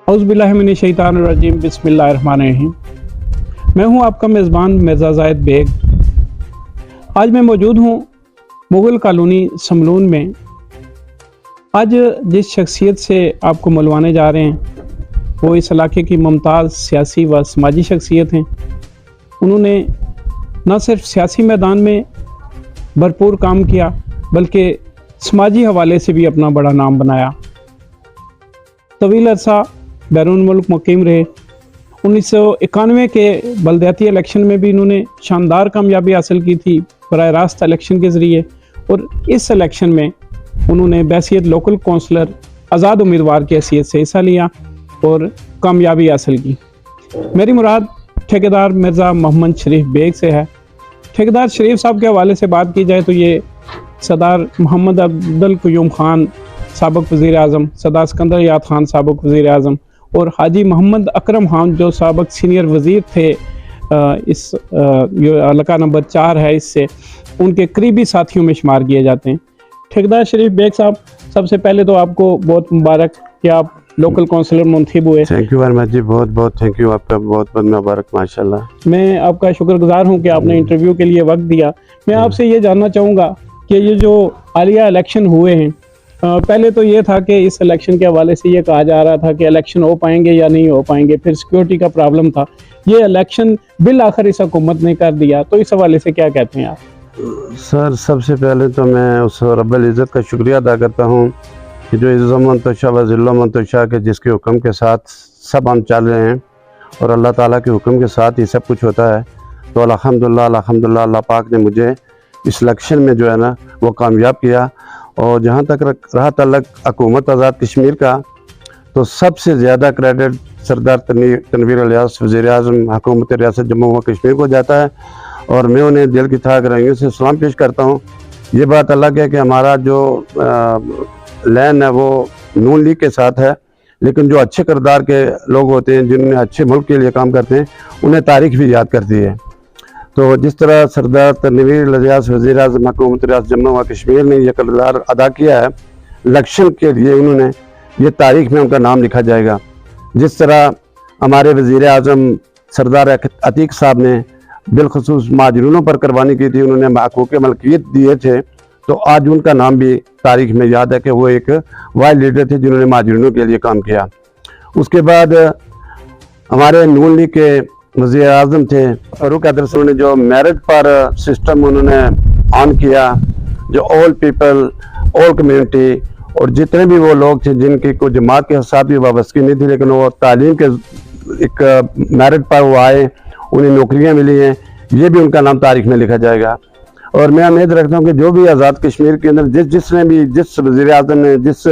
औज़ुबिल्लाहिमिनश्शैतानिर्रजीम बिस्मिल्लाहिर्रहमानिर्रहीम। मैं हूं आपका मेज़बान मिर्ज़ा ज़ाहिद बेग। आज मैं मौजूद हूं मुग़ल कॉलोनी समलून में। आज जिस शख्सियत से आपको मिलवाने जा रहे हैं वो इस इलाके की मुमताज़ सियासी व समाजी शख्सियत हैं। उन्होंने न सिर्फ सियासी मैदान में भरपूर काम किया बल्कि समाजी हवाले से भी अपना बड़ा नाम बनाया। तवील अरसा बैरून मुल्क मुकीम रहे। 1991 के बलदियाती इलेक्शन में भी इन्होंने शानदार कामयाबी हासिल की थी बराह रास्त इलेक्शन के ज़रिए, और इस इलेक्शन में उन्होंने बैसियत लोकल काउंसलर आज़ाद उम्मीदवार की हैसियत से हिस्सा लिया और कामयाबी हासिल की। मेरी मुराद ठेकेदार मिर्ज़ा मोहम्मद शरीफ बेग से है। ठेकेदार शरीफ साहब के हवाले से बात की जाए तो ये सरदार मोहम्मद अब्दुल क़य्यूम खान साबिक़ वज़ीर आज़म, सरदार सिकंदर याद खान साबिक़ वज़ीर आज़म और हाजी मोहम्मद अकरम खान जो साबिक़ सीनियर वज़ीर थे इस इलाका नंबर 4 है, इससे उनके करीबी साथियों में शुमार किए जाते हैं। ठेकेदार शरीफ बेग साहब, सबसे पहले तो आपको बहुत मुबारक कि आप लोकल काउंसलर मुंतखब हुए। थैंक यू वेरी मच जी, बहुत बहुत थैंक यू, आपका बहुत बहुत मुबारक माशाल्लाह। मैं आपका शुक्रगुजार हूं कि आपने इंटरव्यू के लिए वक्त दिया। मैं आपसे ये जानना चाहूँगा कि ये जो हालिया इलेक्शन हुए हैं, पहले तो ये था कि इस इलेक्शन के हवाले से ये कहा जा रहा था कि इलेक्शन हो पाएंगे या नहीं हो पाएंगे, फिर सिक्योरिटी का प्रॉब्लम था। ये इलेक्शन बिल आखिर इस हुकूमत ने कर दिया, तो इस हवाले से क्या कहते हैं आप? सर, सबसे पहले तो मैं उस रब्बुल इज़्ज़त का शुक्रिया अदा करता हूँ कि जो इज़्ज़त तशा व ज़िल्लत तशा के जिसके हुक्म के साथ सब हम चल रहे हैं और अल्लाह ताला के हुक्म के साथ ही सब कुछ होता है। तो अल्हम्दुलिल्लाह अल्हम्दुलिल्लाह अल्लाह पाक ने मुझे इस इलेक्शन में जो है ना वो कामयाब किया। और जहाँ तक रहा तल्लक हुकूमत आज़ाद कश्मीर का, तो सबसे ज़्यादा क्रेडिट सरदार तनवीर इलियास वज़ीर आज़म हुकूमत रियासत जम्मू व कश्मीर को जाता है और मैं उन्हें दिल की थाह गहराइयों से सलाम पेश करता हूँ। ये बात अलग है कि हमारा जो लैन है वो नून लीग के साथ है, लेकिन जो अच्छे किरदार के लोग होते हैं जिन्होंने अच्छे मुल्क के लिए काम करते हैं उन्हें तारीख भी याद करती है। तो जिस तरह सरदार तनवीर इलियास वज़ीर आज़म हुकूमत रियासत जम्मू व कश्मीर ने यह किरदार अदा किया है इलेक्शन के लिए, उन्होंने ये तारीख में उनका नाम लिखा जाएगा। जिस तरह हमारे वज़ीर आज़म सरदार अतीक साहब ने बिलखसूस माजरूनों पर कुर्बानी की थी, उन्होंने हकूक़ मलकियत दिए थे, तो आज उनका नाम भी तारीख में याद है कि वो एक वाइल्ड लीडर थे जिन्होंने माजरूनों के लिए काम किया। उसके बाद हमारे नून लीग के वज़ीर आज़म थे फारूक हैदर, ने जो मेरिट पर सिस्टम उन्होंने ऑन किया, जो ऑल पीपल ऑल कम्युनिटी और जितने भी वो लोग थे जिनकी कोई जमात के साथ भी वाबस्तगी नहीं थी, लेकिन वो तालीम के एक मेरिट पर वो आए, उन्हें नौकरियां मिली हैं, ये भी उनका नाम तारीख में लिखा जाएगा। और मैं उम्मीद रखता हूँ कि जो भी आज़ाद कश्मीर के अंदर जिसने भी जिस वज़ीर आज़म ने जिस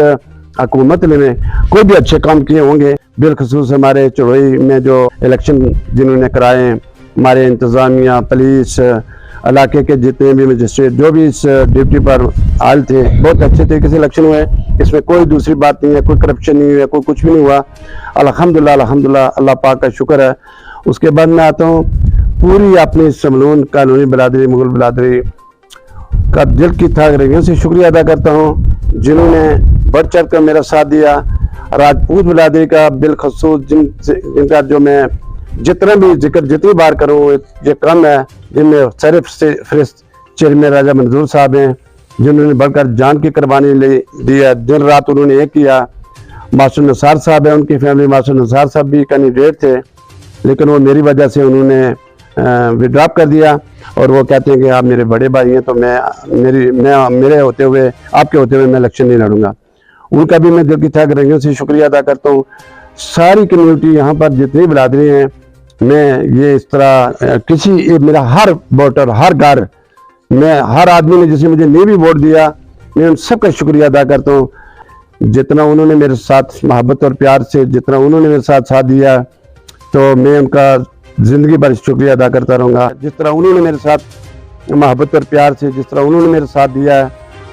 हुकूमत ने कोई भी अच्छे काम किए होंगे, बिलखसूस हमारे चौड़ई में जो इलेक्शन जिन्होंने कराए हैं, हमारे इंतज़ामिया पुलिस इलाके के जितने भी मजिस्ट्रेट जो भी इस ड्यूटी पर आए थे, बहुत अच्छे तरीके से इलेक्शन हुए। इसमें कोई दूसरी बात नहीं है, कोई करप्शन नहीं हुआ, कोई कुछ भी नहीं हुआ। अल्हम्दुलिल्लाह अल्हम्दुलिल्लाह अल्लाह पाक का शुक्र है। उसके बाद मैं आता हूँ पूरी अपनी समलून कॉलोनी बिरादरी मुग़ल बिरादरी का दिल की थाह से शुक्रिया अदा करता हूँ जिन्होंने बढ़ चढ़ कर मेरा साथ दिया। राजपूत बिरादरी का बिलखसूस जिनका जो मैं जितना भी जिक्र जितनी बार करूँ ये कम है, जिनमें सिर्फ फरिश्त चेयरमैन राजा मंजूर साहब हैं जिन्होंने बढ़कर जान की कुर्बानी दी है, दिन रात उन्होंने ये किया। मासूम निसार साहब हैं, उनकी फैमिली मासूम निसार साहब भी कैंडिडेट थे, लेकिन वो मेरी वजह से उन्होंने विड्रॉप कर दिया और वो कहते हैं कि आप मेरे बड़े भाई हैं, तो मेरे होते हुए आपके होते हुए मैं इलेक्शन नहीं लड़ूंगा। उनका भी मैं दिल की थाह गहराइयों से शुक्रिया अदा करता हूँ। सारी कम्युनिटी यहाँ पर जितनी बिरादरी हैं, मैं ये इस तरह किसी मेरा हर वोटर हर घर मैं हर आदमी ने जिसने मुझे नहीं भी वोट दिया, मैं उन सबका शुक्रिया अदा करता हूँ। जितना उन्होंने मेरे साथ मोहब्बत और प्यार से जितना उन्होंने मेरे साथ दिया, तो मैं उनका ज़िंदगी भर शुक्रिया अदा करता रहूँगा। जिस तरह उन्होंने मेरे साथ मोहब्बत और प्यार से जिस तरह उन्होंने मेरे साथ दिया है,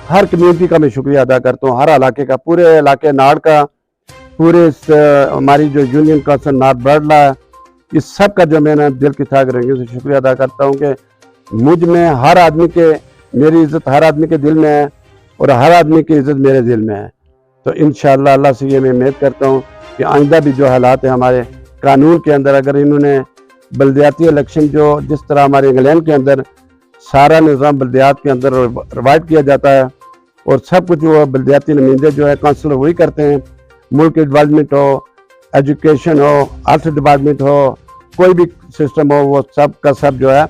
हर कम्युनिटी का मैं शुक्रिया अदा करता हूँ, हर इलाके का, पूरे इलाके नाड़ का, पूरे हमारी जो यूनियन काउंसिल नार्थ बर्डला है, इस सब का जो मैं ना दिल की थाह गहराइयों से शुक्रिया अदा करता हूँ कि मुझ में हर आदमी के मेरी इज़्ज़त हर आदमी के दिल में है और हर आदमी की इज़्ज़त मेरे दिल में है। तो इंशाअल्लाह अल्लाह से ये मैं उम्मीद करता हूँ कि आइंदा भी जो हालात है हमारे कानून के अंदर, अगर इन्होंने बल्दियाती इलेक्शन जो जिस तरह हमारे इंग्लैंड के अंदर सारा निज़ाम बल्दियात के अंदर रिवाइड किया जाता है और सब कुछ वो बल्दियाती नुमाइंदे जो है काउंसिलर वही करते हैं, मुल्क की डेवलपमेंट हो, एजुकेशन हो, हेल्थ डिपार्टमेंट हो, कोई भी सिस्टम हो, वो सब का सब जो है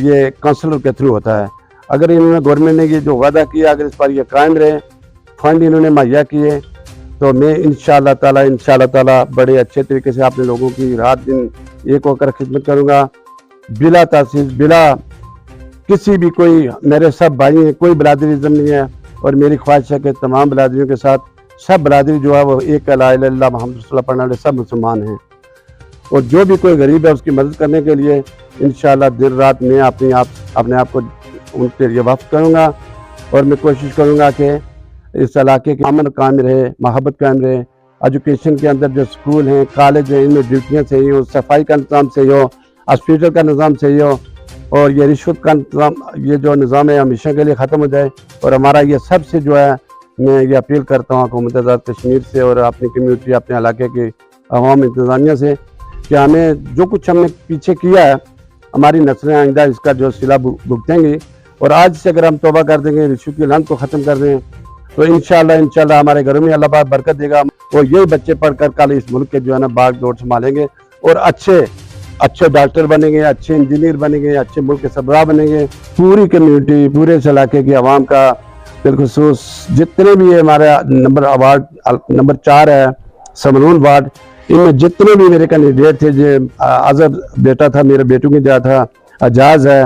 ये काउंसिलर के थ्रू होता है। अगर इन्होंने गवर्नमेंट ने ये जो वादा किया अगर इस पर ये कायम रहे, फंड इन्होंने मुहैया किए, तो मैं इंशाअल्लाह ताला बड़े अच्छे तरीके से अपने लोगों की रात दिन एक होकर खिदमत करूँगा, बिला तासीस, बिला किसी भी कोई, मेरे सब भाई हैं, कोई बरादरीज़म नहीं है और मेरी ख्वाहिश है कि तमाम बरादरियों के साथ सब बरादरी जो है वो एक ला इलाहा इल्लल्लाह मुहम्मद रसूलुल्लाह पढ़ने वाले सब मुसलमान हैं और जो भी कोई गरीब है उसकी मदद करने के लिए इंशाअल्लाह दिन रात मैं अपने आप को उनके लिए वक्फ करूँगा और मैं कोशिश करूँगा कि इस इलाके के अमन कायम रहे, मोहब्बत कायम रहे, एजुकेशन के अंदर जो स्कूल हैं, कॉलेज हैं, इनमें ड्यूटियाँ सही हो, सफाई का निज़ाम सही हो, हॉस्पिटल का निज़ाम सही हो और ये रिश्वत का निज़ाम, ये जो निज़ाम है हमेशा के लिए ख़त्म हो जाए। और हमारा ये सबसे जो है मैं ये अपील करता हूँ हुकूमत आज़ाद कश्मीर से और अपनी कम्यूनिटी, अपने इलाके की अवाम इंतज़ामिया से कि हमें जो कुछ हमने पीछे किया है हमारी नस्लें आइंदा इसका जो सिला भुगतेंगी और आज से अगर हम तौबा कर देंगे, रिश्वत की लानत को ख़त्म कर दें तो इंशाअल्लाह हमारे घरों में अल्लाह पाक बरकत देगा और यही बच्चे पढ़कर कल इस मुल्क के जो है ना बाग दौड़ संभालेंगे और अच्छे डॉक्टर बनेंगे, अच्छे इंजीनियर बनेंगे, अच्छे मुल्क के सरबराह बनेंगे। पूरी कम्यूनिटी, पूरे इस इलाके की आवाम का बिलखुसूस जितने भी हमारा नंबर 4 है समरून वार्ड, इनमें जितने भी मेरे कैंडिडेट थे, जो आज़र बेटा था, मेरे बेटों की जा था, एजाज है,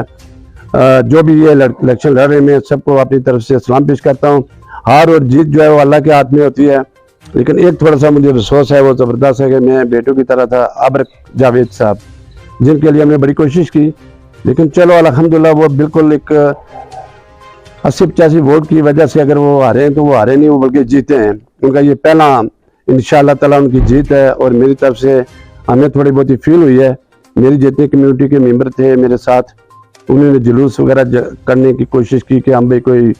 जो भी ये इलेक्शन लड़ रहे हैं, मैं सबको अपनी तरफ से सलाम पेश करता हूँ। हार और जीत जो है वो अल्लाह के हाथ में होती है, लेकिन एक थोड़ा सा मुझे अफसोस है, वो ज़बरदस्त है कि मैं बेटों की तरह था अब्र जावेद साहब, जिनके लिए हमने बड़ी कोशिश की, लेकिन चलो अल्हम्दुलिल्लाह वो बिल्कुल एक 80-85 वोट की वजह से अगर वो हारे हैं तो वो हारे नहीं, वो बल्कि जीते हैं। उनका ये पहला इंशाअल्लाह ताला उनकी जीत है और मेरी तरफ से हमें थोड़ी बहुत ही फील हुई है। मेरी जितने कम्यूनिटी के मेंबर थे मेरे साथ, उन्होंने जुलूस वगैरह करने की कोशिश की कि हम भाई कोई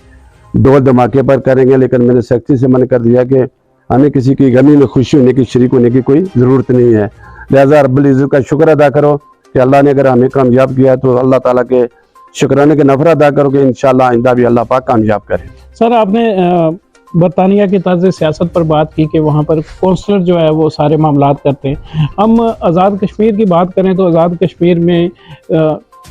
दो धमाके पर करेंगे, लेकिन मैंने सख्ती से मना कर दिया कि हमें किसी की गमी में खुशी होने की, शरीक होने की कोई ज़रूरत नहीं है। लिहाजा रब्बुल इज़्ज़त का शुक्र अदा करो कि अल्लाह ने अगर हमें कामयाब किया तो अल्लाह ताला के शुक्राने के नफ़र अदा करो कि इंशाअल्लाह आइंदा भी अल्लाह पाक कामयाब करे। सर, आपने बरतानिया की तर्ज सियासत पर बात की कि वहाँ पर कौंसलर जो है वो सारे मामलात करते हैं। हम आज़ाद कश्मीर की बात करें तो आज़ाद कश्मीर में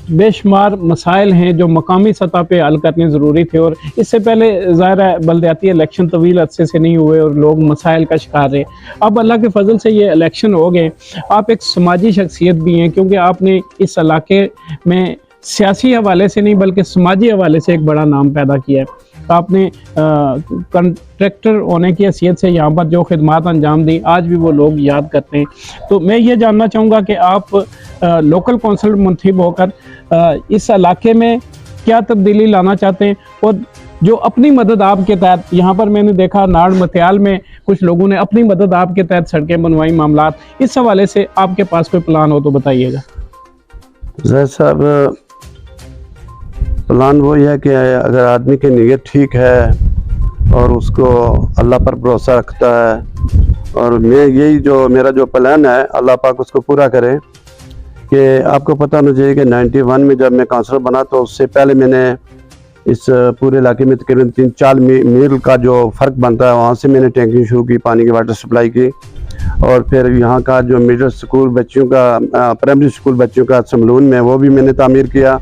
बेशुमार मसाइल हैं जो मकामी सतह पे हल करने ज़रूरी थे और इससे पहले ज़ाहिर है बल्दियाती इलेक्शन तवील अरसे से नहीं हुए और लोग मसाइल का शिकार रहे। अब अल्लाह के फजल से ये इलेक्शन हो गए। आप एक समाजी शख्सियत भी हैं क्योंकि आपने इस इलाके में सियासी हवाले से नहीं बल्कि समाजी हवाले से एक बड़ा नाम पैदा किया है। आपने कंट्रैक्टर होने की हैसियत से यहाँ पर जो खिदमात अंजाम दी आज भी वो लोग याद करते हैं। तो मैं ये जानना चाहूँगा कि आप लोकल कौंसिलर मुंतखब होकर इस इलाके में क्या तब्दीली लाना चाहते हैं और जो अपनी मदद आपके तहत, यहाँ पर मैंने देखा नाड़ मतियाल में कुछ लोगों ने अपनी मदद आपके तहत सड़कें बनवाई, मामलात, इस हवाले से आपके पास कोई प्लान हो तो बताइएगा। जैद साहब, प्लान वो है कि अगर आदमी की नीयत ठीक है और उसको अल्लाह पर भरोसा रखता है और मैं यही जो मेरा जो प्लान है अल्लाह पाक उसको पूरा करे कि आपको पता होना चाहिए कि 91 में जब मैं काउंसलर बना तो उससे पहले मैंने इस पूरे इलाके में तकरीबन 3-4 मील का जो फ़र्क बनता है वहाँ से मैंने टैंकिंग शुरू की, पानी की वाटर सप्लाई की और फिर यहाँ का जो मिडिल स्कूल बच्चों का, प्राइमरी स्कूल बच्चों का समलून में वो भी मैंने तामीर किया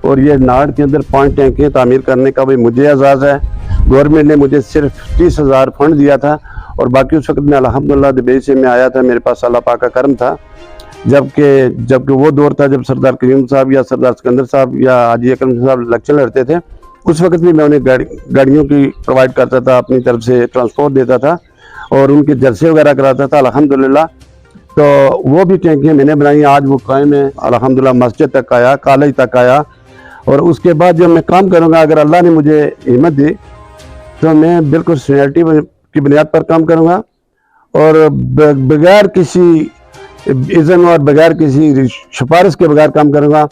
और ये नाड़ के अंदर 5 टैंकियाँ तामीर करने का भी मुझे एजाज़ है। गवर्नमेंट ने मुझे सिर्फ 30,000 फंड दिया था और बाकी उस वक्त में अल्हम्दुलिल्लाह दुबई से मैं आया था, मेरे पास अल्लाह पाक का करम था। जबकि वो दौर था जब सरदार करीम साहब या सरदार सिकंदर साहब या हाजी अकरम साहब इलेक्शन लड़ते थे, उस वक्त भी मैं उन्हें गाड़ियों की प्रोवाइड करता था, अपनी तरफ से ट्रांसपोर्ट देता था और उनके जलसे वगैरह कराता था अल्हम्दुलिल्लाह। तो वो भी टैंकियाँ मैंने बनाई, आज वो कायम है अल्हम्दुलिल्लाह। मस्जिद तक आया, कॉलेज तक आया और उसके बाद जब मैं काम करूँगा, अगर अल्लाह ने मुझे हिम्मत दी तो मैं बिल्कुल सीनियरिटी की बुनियाद पर काम करूँगा और बगैर किसी इज़्न और बगैर किसी सिफारिश के बगैर काम करूँगा।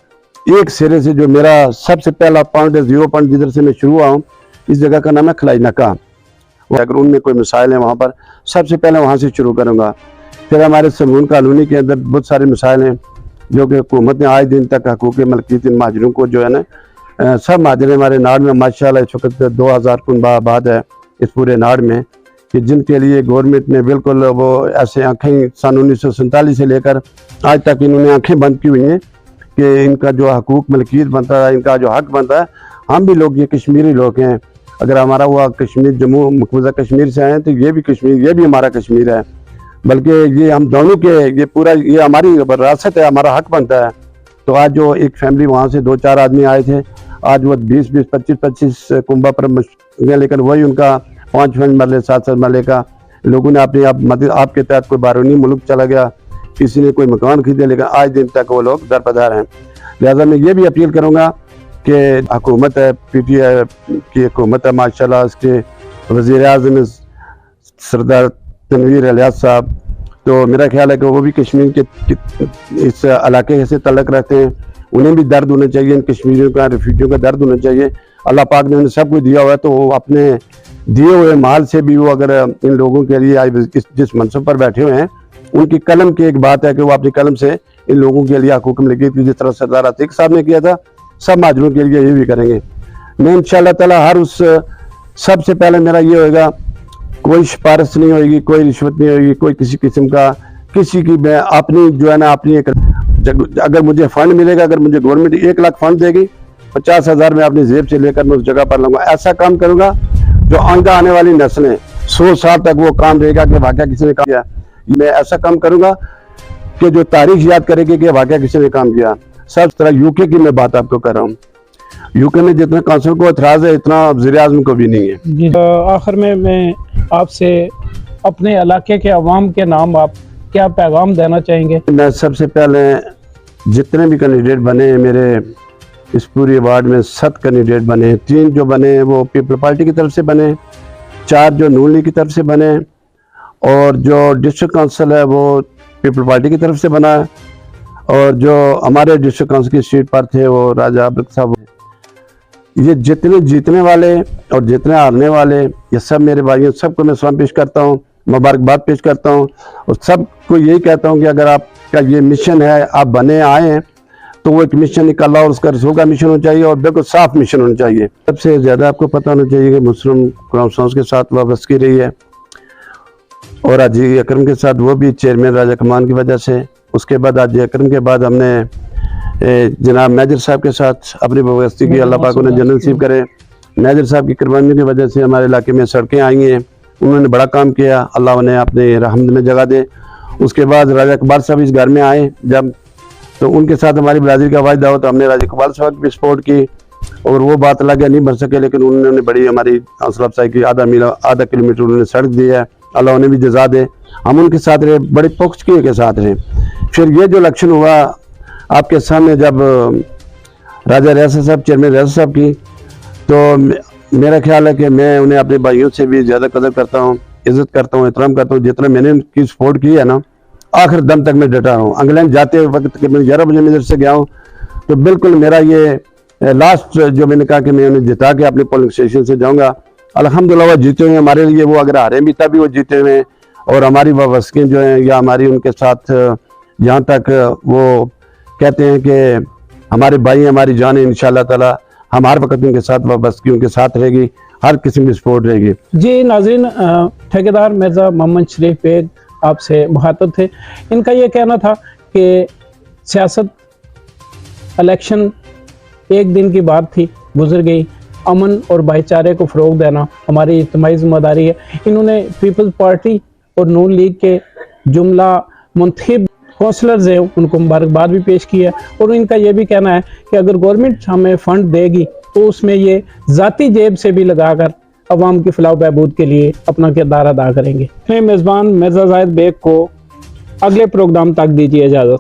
एक सिरे से जो मेरा सबसे पहला पॉइंट है, 0 पॉइंट जिधर से मैं शुरू हुआ हूँ, इस जगह का नाम है खलाई नाका। अगर उनमें कोई मिसाइल है वहाँ पर सबसे पहले वहाँ से शुरू करूँगा। फिर हमारे समून कॉलोनी के अंदर बहुत सारे मसाइल हैं जो कि हुकूमत ने आज दिन तक हकूक़ मलकियत महाजरों को जो है ना, सब महाजर हमारे नाड़ में माशाल्लाह इस वक्त 2000 कुनबा आबाद है इस पूरे नाड़ में, कि जिनके लिए गवर्नमेंट ने बिल्कुल वो ऐसे आँखें सन 1947 से लेकर आज तक इन्होंने आँखें बंद की हुई हैं कि इनका जो हकूक़ मलकियत बनता है, इनका जो हक बनता है। हम भी लोग ये कश्मीरी लोग हैं, अगर हमारा हुआ कश्मीर जम्मू मकबूजा कश्मीर से आए तो ये भी कश्मीर, ये भी हमारा कश्मीर है, बल्कि ये हम दोनों के ये पूरा ये हमारी विरासत है, हमारा हक बनता है। तो आज जो एक फैमिली वहाँ से 2-4 आदमी आए थे, आज वो 20-20, 25-25 कुंबा पर लेकिन वही उनका 5 मरले 7 मरले का लोगों ने अपने मदद आपके तहत कोई बारूनी मुल्क चला गया, किसी ने कोई मकान खरीदे, लेकिन आज दिन तक वो लोग दरपदार हैं। लिहाजा मैं ये भी अपील करूँगा कि हुकूमत है, PTI की हुकूमत है माशाल्लाह, उसके वज़ीर-ए-आज़म सरदार तनवीर इलियास साहब, तो मेरा ख्याल है कि वो भी कश्मीर के इस इलाके से तल्लक रखते हैं, उन्हें भी दर्द होना चाहिए, इन कश्मीरियों का, रिफ्यूजियों का दर्द होना चाहिए। अल्लाह पाक ने उन्हें सब कुछ दिया हुआ है, तो वो अपने दिए हुए माल से भी वो अगर इन लोगों के लिए आज जिस मनसब पर बैठे हुए हैं, उनकी कलम की एक बात है कि वो अपनी कलम से इन लोगों के लिए हकूक़ मलकियत की जिस तरह सरदार अतीक साहब ने किया था, सब माजरों के लिए ये भी करेंगे। मैं इंशाअल्लाह ताला हर उस सबसे पहले मेरा ये होगा, कोई सिफारिश नहीं होगी, कोई रिश्वत नहीं होगी, कोई किसी किस्म का किसी की, मैं अपनी जो है ना अपनी एक, अगर मुझे फंड मिलेगा, अगर मुझे गवर्नमेंट 1 लाख फंड देगी, 50,000 मैं अपनी जेब से लेकर मैं उस जगह पर लूँगा। ऐसा काम करूँगा जो आगे आने वाली नस्लें 100 साल तक वो काम रहेगा कि वाकया किसी ने काम किया। मैं ऐसा काम करूँगा कि जो तारीख याद करेगी कि वाकया किसी ने काम किया। सब तरह यूके की मैं बात आपको कर रहा हूँ, यूके में जितना काउंसिल को एतराज़ है इतना वज़ीर-ए-आज़म को भी नहीं है। आखिर में मैं आपसे अपने इलाके के अवाम के नाम आप क्या पैगाम देना चाहेंगे? मैं सबसे पहले जितने भी कैंडिडेट बने मेरे इस पूरे वार्ड में 7 कैंडिडेट बने, 3 जो बने वो पीपल पार्टी की तरफ से बने, 4 जो नून लीग की तरफ से बने, और जो डिस्ट्रिक्ट काउंसिल है वो पीपल पार्टी की तरफ से बना है, और जो हमारे डिस्ट्रिक्ट काउंसिल की सीट पर थे वो राजा अब्रक साहब। ये जितने जीतने वाले और जितने हारने वाले ये सब मेरे भाइयों, सबको मैं सलाम पेश करता हूँ, मुबारकबाद पेश करता हूँ, और सबको यही कहता हूँ कि अगर आपका ये मिशन है, आप बने आए हैं, तो वो एक मिशन निकाला और उसका रसूल का मिशन होना चाहिए और बिल्कुल साफ मिशन होना चाहिए। सबसे ज़्यादा आपको पता होना चाहिए कि मुस्लिम कौंसलों के साथ वाबस्तगी रही है, और हाजी अकरम के साथ वो भी चेयरमैन राजा कमान की वजह से। उसके बाद हाजी अकरम के बाद हमने जनाब मेजर साहब के साथ अपनी वाबस्तगी की, अल्लाह पाक उन्हें जन्नत नसीब करे। मेजर साहब की कुर्बानियों की वजह से हमारे इलाके में सड़कें आई हैं, उन्होंने बड़ा काम किया, अल्लाह उन्हें अपने रहमत में जगह दे। उसके बाद राजा इकबाल साहब इस घर में आए जब, तो उनके साथ हमारी बरादरी का वायदा हो, तो हमने राजा इकबाल साहब की सपोर्ट की, और वो बात अलग है नहीं भर सके, लेकिन उन्होंने बड़ी हमारी हौसला अफजाई की। आधा किलोमीटर उन्होंने सड़क दी है, अल्लाह उन्हें भी जजा दे। हम उनके साथ रहे, बड़े पुख्तगी के साथ रहे। फिर ये जो इलेक्शन हुआ आपके सामने, जब राजा रियासत साहब, चेयरमैन रियासत साहब की, तो मेरा ख्याल है कि मैं उन्हें अपने भाइयों से भी ज़्यादा कदर करता हूँ, इज़्ज़त करता हूँ, एहतराम करता हूँ। जितना मैंने उनकी सपोर्ट की है ना, आखिर दम तक मैं डटा हूँ। इंग्लैंड जाते वक्त के मैं 11 बजे इधर से गया हूँ, तो बिल्कुल मेरा ये लास्ट जो मैंने कहा कि मैं उन्हें जिता के अपने पोलिंग स्टेशन से जाऊँगा। अल्हम्दुलिल्लाह वो जीते हुए हमारे लिए, वो अगर हारे भी तभी वो जीते हुए हैं, और हमारी वाबस्तगी जो हैं या हमारी उनके साथ जहाँ तक वो कहते हैं कि हमारे भाई हमारी जान, इंशाअल्लाह ताला हम हर वक्त उनके साथ वाबस्तगी उनके साथ रहेगी, हर किस्म की सपोर्ट रहेगी। जी नाज़रीन, ठेकेदार मिर्ज़ा मोहम्मद शरीफ बेग आपसे मुखातब थे। इनका ये कहना था कि सियासत, इलेक्शन एक दिन की बात थी, गुजर गई। अमन और भाईचारे को फ़रोग देना हमारी इज्तिमाई ज़िम्मेदारी है। इन्होंने पीपल्स पार्टी और नून लीग के जुमला मुंतखब काउंसलर्स हैं, उनको मुबारकबाद भी पेश की है, और इनका ये भी कहना है कि अगर गवर्नमेंट हमें फ़ंड देगी तो उसमें ये ज़ाती जेब से भी लगाकर अवाम की फलाह बहबूद के लिए अपना किरदार अदा करेंगे। मेज़बान मिर्ज़ा ज़ाहिद बेग को अगले प्रोग्राम तक दीजिए इजाज़त।